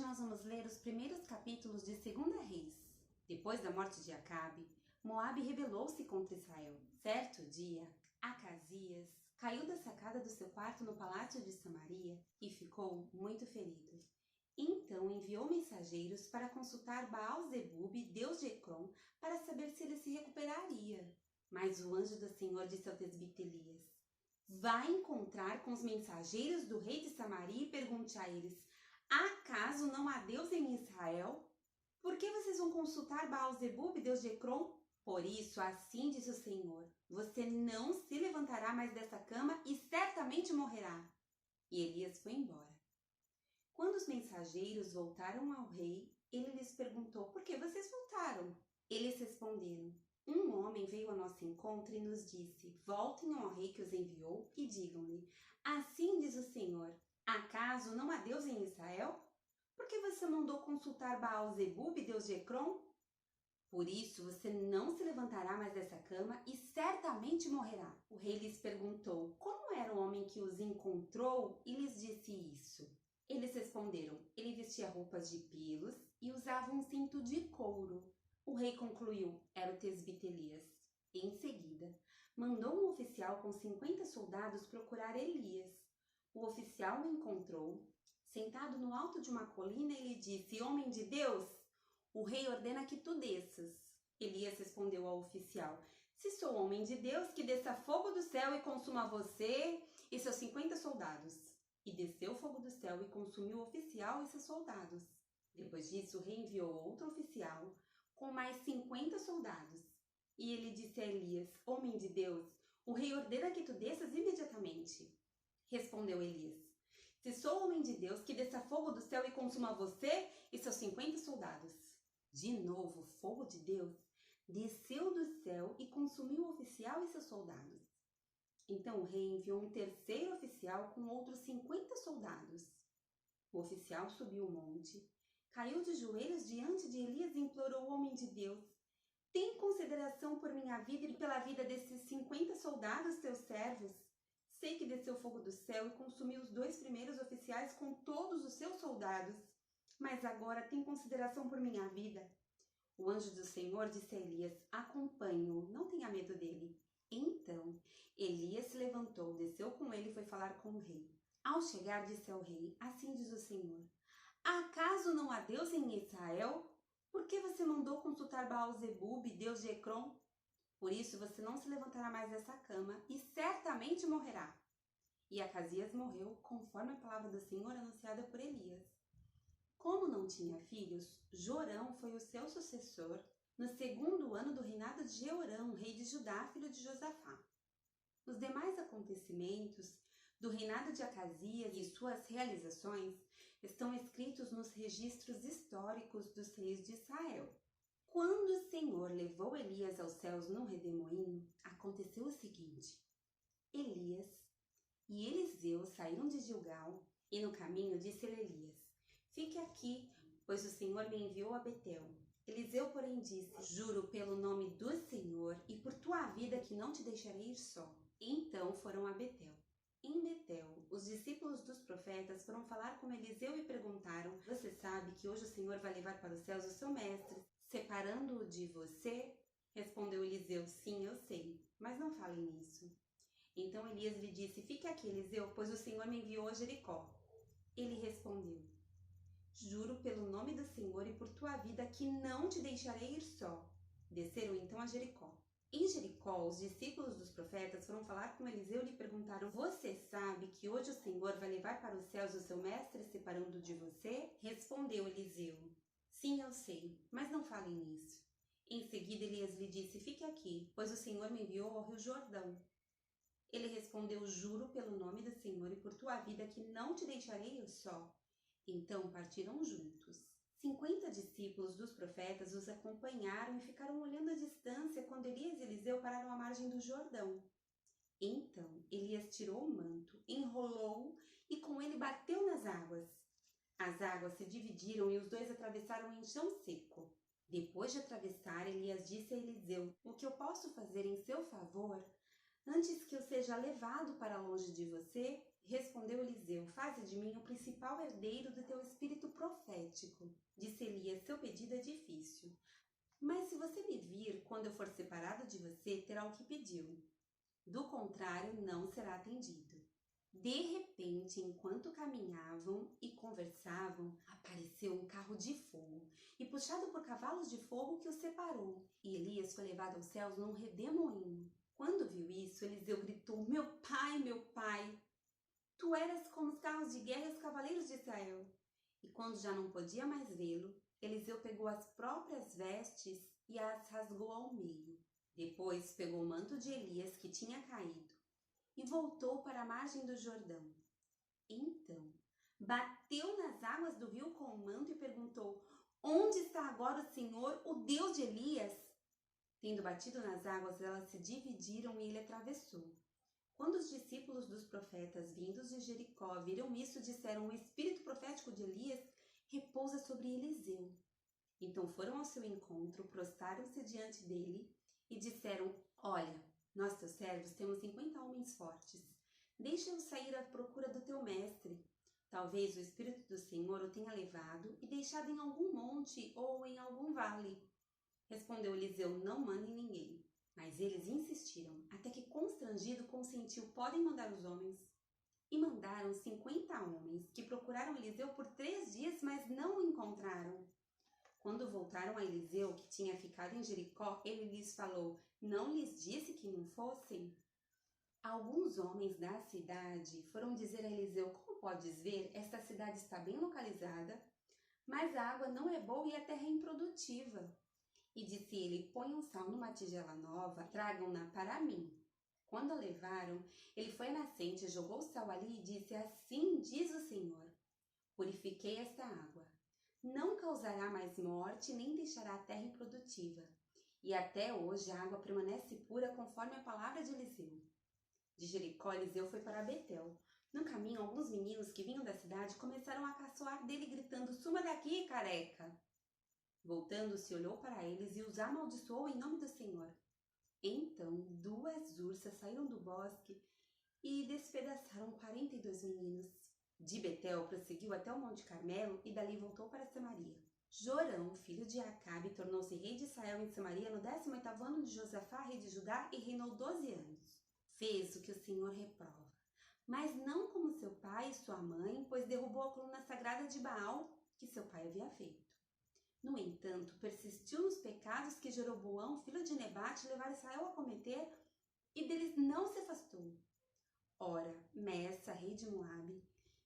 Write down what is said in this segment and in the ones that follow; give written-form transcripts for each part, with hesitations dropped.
nós vamos ler os primeiros capítulos de 2 Reis. Depois da morte de Acabe, Moabe rebelou-se contra Israel. Certo dia, Acasias caiu da sacada do seu quarto no palácio de Samaria e ficou muito ferido. Então enviou mensageiros para consultar Baal-zebube, deus de Ecrom, para saber se ele se recuperaria. Mas o anjo do Senhor disse ao tesbita Elias: vá encontrar com os mensageiros do rei de Samaria e pergunte a eles: acaso não há Deus em Israel? Por que vocês vão consultar Baal-zebube, deus de Ecrom? Por isso, assim diz o Senhor: você não se levantará mais dessa cama e certamente morrerá. E Elias foi embora. Quando os mensageiros voltaram ao rei, ele lhes perguntou: por que vocês voltaram? Eles responderam: um homem veio ao nosso encontro e nos disse: voltem ao rei que os enviou e digam-lhe: assim diz o Senhor: acaso não há Deus em Israel? Por que você mandou consultar Baal-zebube, deus de Ecrom? Por isso você não se levantará mais dessa cama e certamente morrerá. O rei lhes perguntou: como era o homem que os encontrou e lhes disse isso? Eles responderam: ele vestia roupas de pelos e usava um cinto de couro. O rei concluiu: era o tesbita Elias. Em seguida, mandou um oficial com 50 soldados procurar Elias. O oficial o encontrou, sentado no alto de uma colina, e lhe disse: homem de Deus, o rei ordena que tu desças. Elias respondeu ao oficial: se sou homem de Deus, que desça fogo do céu e consuma você e seus 50 soldados. E desceu fogo do céu e consumiu o oficial e seus soldados. Depois disso, o rei enviou outro oficial com mais 50 soldados. E ele disse a Elias: homem de Deus, o rei ordena que tu desças imediatamente. Respondeu Elias: se sou homem de Deus, que desça fogo do céu e consuma você e seus 50 soldados. De novo, o fogo de Deus desceu do céu e consumiu o oficial e seus soldados. Então o rei enviou um terceiro oficial com outros 50 soldados. O oficial subiu o monte, caiu de joelhos diante de Elias e implorou: homem de Deus, tem consideração por minha vida e pela vida desses 50 soldados, teus servos. Sei que desceu fogo do céu e consumiu os 2 primeiros oficiais com todos os seus soldados, mas agora tem consideração por minha vida. O anjo do Senhor disse a Elias: acompanhe-o, não tenha medo dele. Então Elias se levantou, desceu com ele e foi falar com o rei. Ao chegar, disse ao rei: assim diz o Senhor: acaso não há Deus em Israel? Por que você mandou consultar Baal-zebube, deus de Ecrom? Por isso você não se levantará mais dessa cama e certamente morrerá. E Acasias morreu, conforme a palavra do Senhor anunciada por Elias. Como não tinha filhos, Jorão foi o seu sucessor no 2º ano do reinado de Jeorão, rei de Judá, filho de Josafá. Os demais acontecimentos do reinado de Acasias e suas realizações estão escritos nos registros históricos dos reis de Israel. Quando o Senhor levou Elias aos céus num redemoinho, aconteceu o seguinte: Elias e Eliseu saíram de Gilgal e no caminho disse-lhe Elias: fique aqui, pois o Senhor me enviou a Betel. Eliseu, porém, disse: juro pelo nome do Senhor e por tua vida que não te deixarei ir só. Então foram a Betel. Em Betel, os discípulos dos profetas foram falar com Eliseu e perguntaram: você sabe que hoje o Senhor vai levar para os céus o seu mestre, separando-o de você? Respondeu Eliseu: sim, eu sei, mas não fale nisso. Então Elias lhe disse: fique aqui, Eliseu, pois o Senhor me enviou a Jericó. Ele respondeu: juro pelo nome do Senhor e por tua vida que não te deixarei ir só. Desceram então a Jericó. Em Jericó, os discípulos dos profetas foram falar com Eliseu e lhe perguntaram: você sabe que hoje o Senhor vai levar para os céus o seu mestre, separando de você? Respondeu Eliseu: sim, eu sei, mas não fale nisso. Em seguida, Elias lhe disse: fique aqui, pois o Senhor me enviou ao rio Jordão. Ele respondeu: juro pelo nome do Senhor e por tua vida que não te deixarei ir só. Então partiram juntos. 50 discípulos dos profetas os acompanharam e ficaram olhando à distância quando Elias e Eliseu pararam à margem do Jordão. Então Elias tirou o manto, enrolou-o e com ele bateu nas águas. As águas se dividiram e os dois atravessaram em chão seco. Depois de atravessar, Elias disse a Eliseu: o que eu posso fazer em seu favor, antes que eu seja levado para longe de você? Respondeu Eliseu: faze de mim o principal herdeiro do teu espírito profético. Disse Elias: seu pedido é difícil. Mas se você me vir quando eu for separado de você, terá o que pediu. Do contrário, não será atendido. De repente, enquanto caminhavam e conversavam, apareceu um carro de fogo e puxado por cavalos de fogo que os separou. E Elias foi levado aos céus num redemoinho. Quando viu isso, Eliseu gritou: meu pai, tu eras como os carros de guerra e os cavaleiros de Israel. E quando já não podia mais vê-lo, Eliseu pegou as próprias vestes e as rasgou ao meio. Depois pegou o manto de Elias que tinha caído e voltou para a margem do Jordão. Então, bateu nas águas do rio com o manto e perguntou: onde está agora o Senhor, o Deus de Elias? Tendo batido nas águas, elas se dividiram e ele atravessou. Quando os discípulos dos profetas vindos de Jericó viram isso, disseram: o espírito profético de Elias repousa sobre Eliseu. Então foram ao seu encontro, prostraram-se diante dele e disseram: olha, nós, teus servos, temos 50 homens fortes. Deixa-os sair à procura do teu mestre. Talvez o Espírito do Senhor o tenha levado e deixado em algum monte ou em algum vale. Respondeu Eliseu: não mandem ninguém. Mas eles insistiram, até que constrangido consentiu: podem mandar os homens. E mandaram 50 homens, que procuraram Eliseu por 3 dias, mas não o encontraram. Quando voltaram a Eliseu, que tinha ficado em Jericó, ele lhes falou: não lhes disse que não fossem? Alguns homens da cidade foram dizer a Eliseu: como podes ver, esta cidade está bem localizada, mas a água não é boa e a terra é improdutiva. E disse ele: ponham sal numa tigela nova, tragam-na para mim. Quando a levaram, ele foi à nascente, jogou o sal ali e disse: assim diz o Senhor: purifiquei esta água. Não causará mais morte, nem deixará a terra improdutiva. E até hoje a água permanece pura, conforme a palavra de Eliseu. De Jericó, Eliseu foi para Betel. No caminho, alguns meninos que vinham da cidade começaram a caçoar dele, gritando: suma daqui, careca! Voltando-se, olhou para eles e os amaldiçoou em nome do Senhor. Então 2 ursas saíram do bosque e despedaçaram 42 meninos. De Betel prosseguiu até o Monte Carmelo e dali voltou para Samaria. Jorão, filho de Acabe, tornou-se rei de Israel em Samaria no 18º ano de Josafá, rei de Judá, e reinou 12 anos. Fez o que o Senhor reprova, mas não como seu pai e sua mãe, pois derrubou a coluna sagrada de Baal, que seu pai havia feito. No entanto, persistiu nos pecados que Jeroboão, filho de Nebate, levara Israel a cometer, e deles não se afastou. Ora, Messa, rei de Moabe,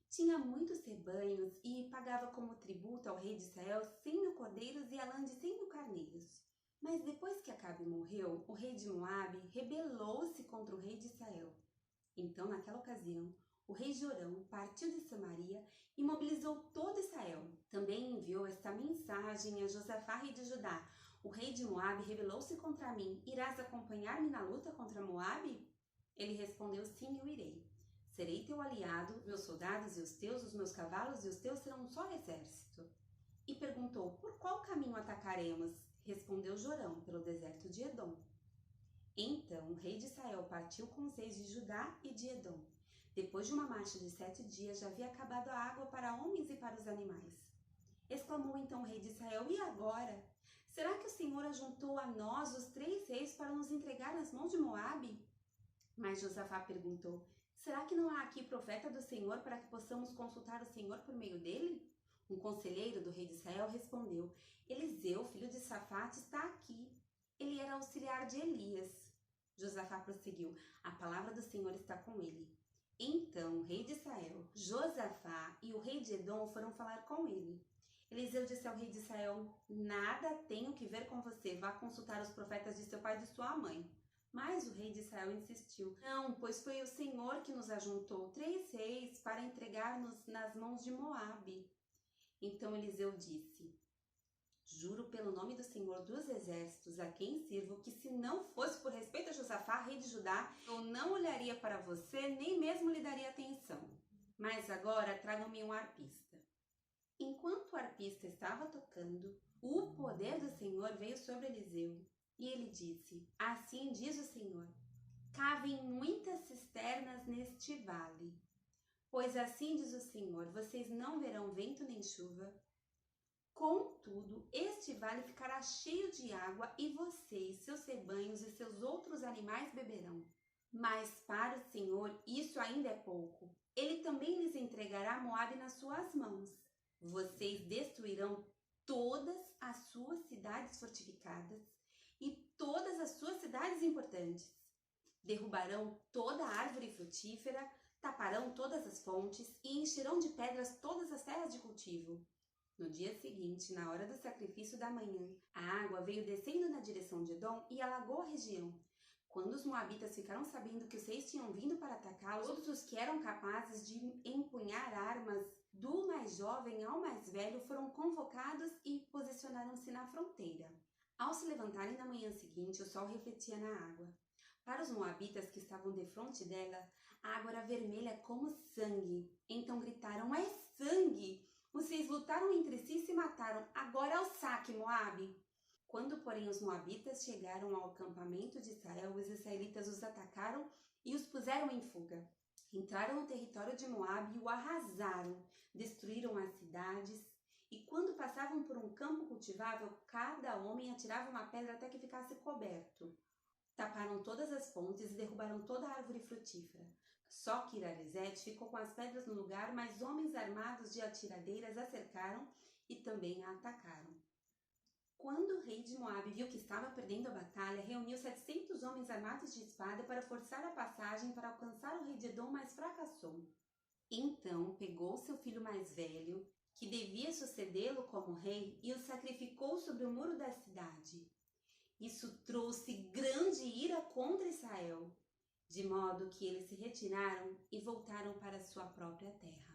tinha muitos rebanhos e pagava como tributo ao rei de Israel 100.000 cordeiros e a lã de 100.000 carneiros. Mas depois que Acabe morreu, o rei de Moabe rebelou-se contra o rei de Israel. Então, naquela ocasião, o rei Jorão partiu de Samaria e mobilizou todo Israel. Também enviou esta mensagem a Josafá, rei de Judá: o rei de Moabe rebelou-se contra mim. Irás acompanhar-me na luta contra Moabe? Ele respondeu: sim, eu irei. Serei teu aliado, meus soldados e os meus cavalos e os teus serão um só exército. E perguntou: por qual caminho atacaremos? Respondeu Jorão: pelo deserto de Edom. Então o rei de Israel partiu com os reis de Judá e de Edom. Depois de uma marcha de 7 dias, já havia acabado a água para homens e para os animais. Exclamou então o rei de Israel: e agora? Será que o Senhor ajuntou a nós os 3 reis para nos entregar nas mãos de Moabe? Mas Josafá perguntou: será que não há aqui profeta do Senhor para que possamos consultar o Senhor por meio dele? Um conselheiro do rei de Israel respondeu: Eliseu, filho de Safate, está aqui. Ele era auxiliar de Elias. Josafá prosseguiu: a palavra do Senhor está com ele. Então o rei de Israel, Josafá e o rei de Edom foram falar com ele. Eliseu disse ao rei de Israel: nada tenho que ver com você, vá consultar os profetas de seu pai e de sua mãe. Mas o rei de Israel insistiu: não, pois foi o Senhor que nos ajuntou 3 reis para entregar-nos nas mãos de Moabe. Então Eliseu disse: juro pelo nome do Senhor dos exércitos, a quem sirvo, que se não fosse por respeito a Josafá, rei de Judá, eu não olharia para você, nem mesmo lhe daria atenção. Mas agora tragam-me um arpista. Enquanto o arpista estava tocando, o poder do Senhor veio sobre Eliseu. E ele disse: assim diz o Senhor: cavem muitas cisternas neste vale. Pois assim diz o Senhor, vocês não verão vento nem chuva. Contudo, este vale ficará cheio de água e vocês, seus rebanhos e seus outros animais beberão. Mas para o Senhor isso ainda é pouco. Ele também lhes entregará Moabe nas suas mãos. Vocês destruirão todas as suas cidades fortificadas e todas as suas cidades importantes. Derrubarão toda a árvore frutífera, taparão todas as fontes e encherão de pedras todas as terras de cultivo. No dia seguinte, na hora do sacrifício da manhã, a água veio descendo na direção de Edom e alagou a região. Quando os moabitas ficaram sabendo que os reis tinham vindo para atacá-los, todos os que eram capazes de empunhar armas, do mais jovem ao mais velho, foram convocados e posicionaram-se na fronteira. Ao se levantarem na manhã seguinte, o sol refletia na água. Para os moabitas que estavam defronte dela, a água era vermelha como sangue. Então gritaram: é sangue! Os reis lutaram entre si e se mataram. Agora é o saque, Moabe! Quando, porém, os moabitas chegaram ao acampamento de Israel, os israelitas os atacaram e os puseram em fuga. Entraram no território de Moabe e o arrasaram, destruíram as cidades, e quando passavam por um campo cultivável, cada homem atirava uma pedra até que ficasse coberto. Taparam todas as fontes e derrubaram toda a árvore frutífera. Só Kir-Aresete ficou com as pedras no lugar, mas homens armados de atiradeiras a cercaram e também a atacaram. Quando o rei de Moabe viu que estava perdendo a batalha, reuniu 700 homens armados de espada para forçar a passagem para alcançar o rei de Edom, mas fracassou. Então pegou seu filho mais velho, que devia sucedê-lo como rei, e o sacrificou sobre o muro da cidade. Isso trouxe grande ira contra Israel, de modo que eles se retiraram e voltaram para sua própria terra.